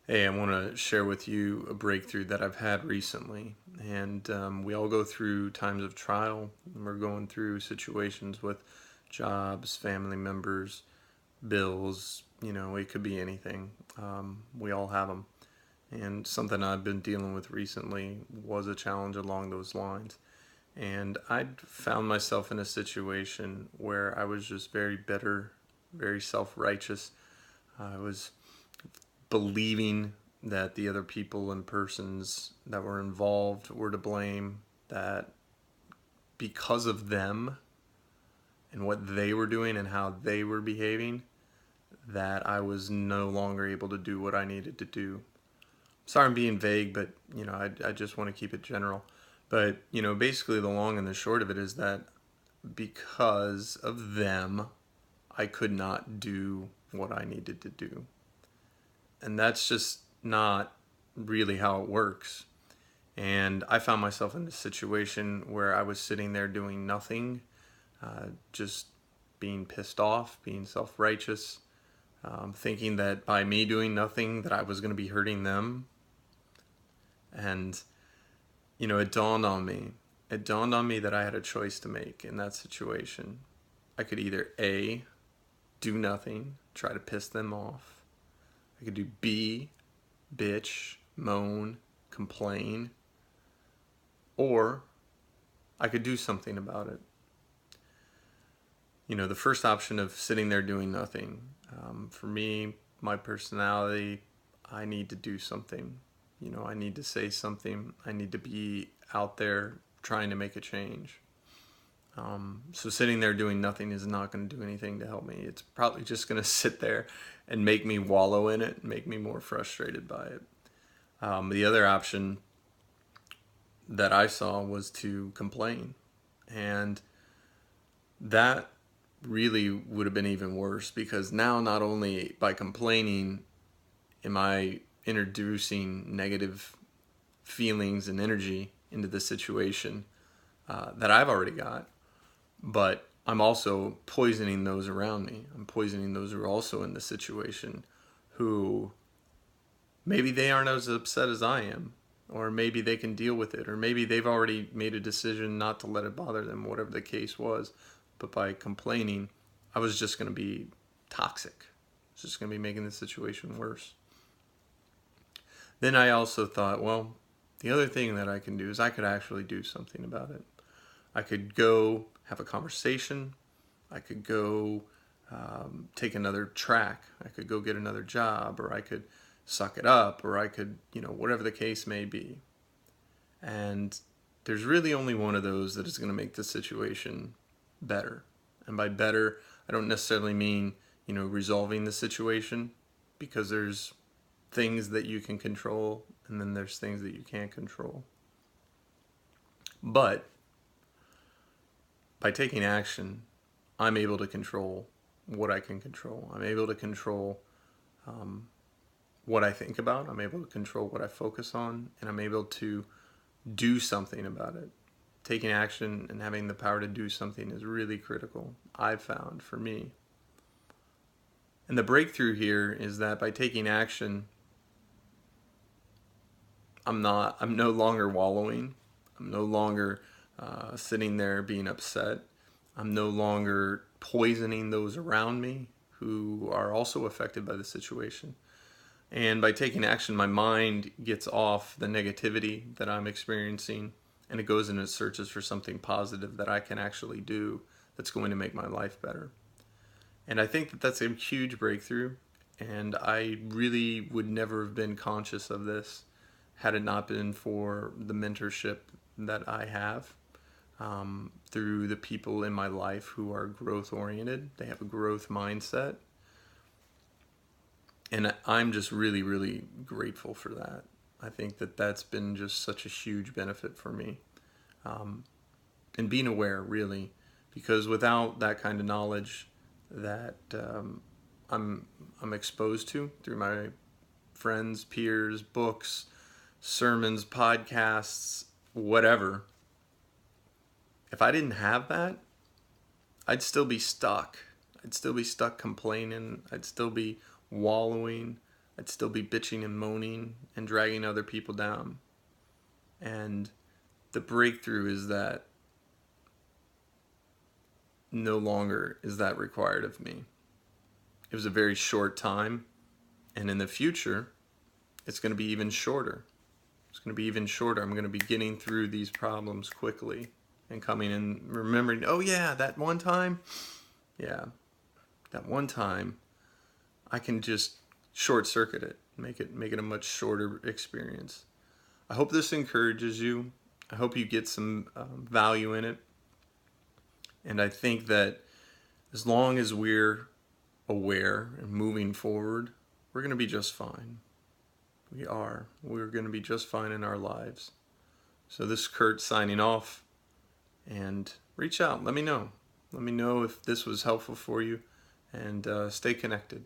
Hey, I want to share with you a breakthrough that I've had recently. And we all go through times of trial. And we're going through situations with jobs, family members, bills. It could be anything. We all have them. And something I've been dealing with recently was a challenge along those lines. And I'd found myself in a situation where I was just very bitter, very self righteous. I was believing that the other people and persons that were involved were to blame, that because of them and what they were doing and how they were behaving, that I was no longer able to do what I needed to do. Sorry I'm being vague, but I just want to keep it general. But basically the long and the short of it is that because of them, I could not do what I needed to do. And that's just not really how it works. And I found myself in a situation where I was sitting there doing nothing, just being pissed off, being self-righteous, thinking that by me doing nothing that I was going to be hurting them. And it dawned on me. It dawned on me that I had a choice to make in that situation. I could either A, do nothing, try to piss them off. I could do B, bitch, moan, complain, or I could do something about it. The first option of sitting there doing nothing. For me, my personality, I need to do something. I need to say something. I need to be out there trying to make a change. So sitting there doing nothing is not going to do anything to help me. It's probably just going to sit there and make me wallow in it, and make me more frustrated by it. The other option that I saw was to complain. And that really would have been even worse, because now not only by complaining am I introducing negative feelings and energy into the situation that I've already got, but I'm also poisoning those around me. I'm poisoning those who are also in the situation, who maybe they aren't as upset as I am, or maybe they can deal with it, or maybe they've already made a decision not to let it bother them, whatever the case was. But by complaining, I was just going to be toxic. It's just going to be making the situation worse. Then I also thought, well, the other thing that I can do is I could actually do something about it. I could go have a conversation. I could go take another track. I could go get another job, or I could suck it up, or I could, whatever the case may be. And there's really only one of those that is going to make the situation better. And by better, I don't necessarily mean, resolving the situation, because there's things that you can control and then there's things that you can't control. But by taking action, I'm able to control what I can control. I'm able to control what I think about. I'm able to control what I focus on, and I'm able to do something about it. Taking action and having the power to do something is really critical, I've found, for me. And the breakthrough here is that by taking action, I'm no longer wallowing. I'm no longer sitting there being upset. I'm no longer poisoning those around me who are also affected by the situation. And by taking action, my mind gets off the negativity that I'm experiencing, and it goes and it searches for something positive that I can actually do that's going to make my life better. And I think that that's a huge breakthrough. And I really would never have been conscious of this had it not been for the mentorship that I have through the people in my life who are growth oriented. They have a growth mindset. And I'm just really, really grateful for that. I think that that's been just such a huge benefit for me. And being aware, really, because without that kind of knowledge that I'm I'm exposed to through my friends, peers, books, sermons, podcasts, whatever. If I didn't have that, I'd still be stuck. I'd still be stuck complaining. I'd still be wallowing. I'd still be bitching and moaning and dragging other people down. And the breakthrough is that no longer is that required of me. It was a very short time, and in the future, it's going to be even shorter. It's going to be even shorter. I'm going to be getting through these problems quickly and coming and remembering, oh yeah, that one time, yeah, that one time, I can just short circuit it, make it a much shorter experience. I hope this encourages you. I hope you get some value in it. And I think that as long as we're aware and moving forward, we're going to be just fine. We are. We're going to be just fine in our lives. So this is Kurt signing off, and reach out. Let me know. Let me know if this was helpful for you, and stay connected.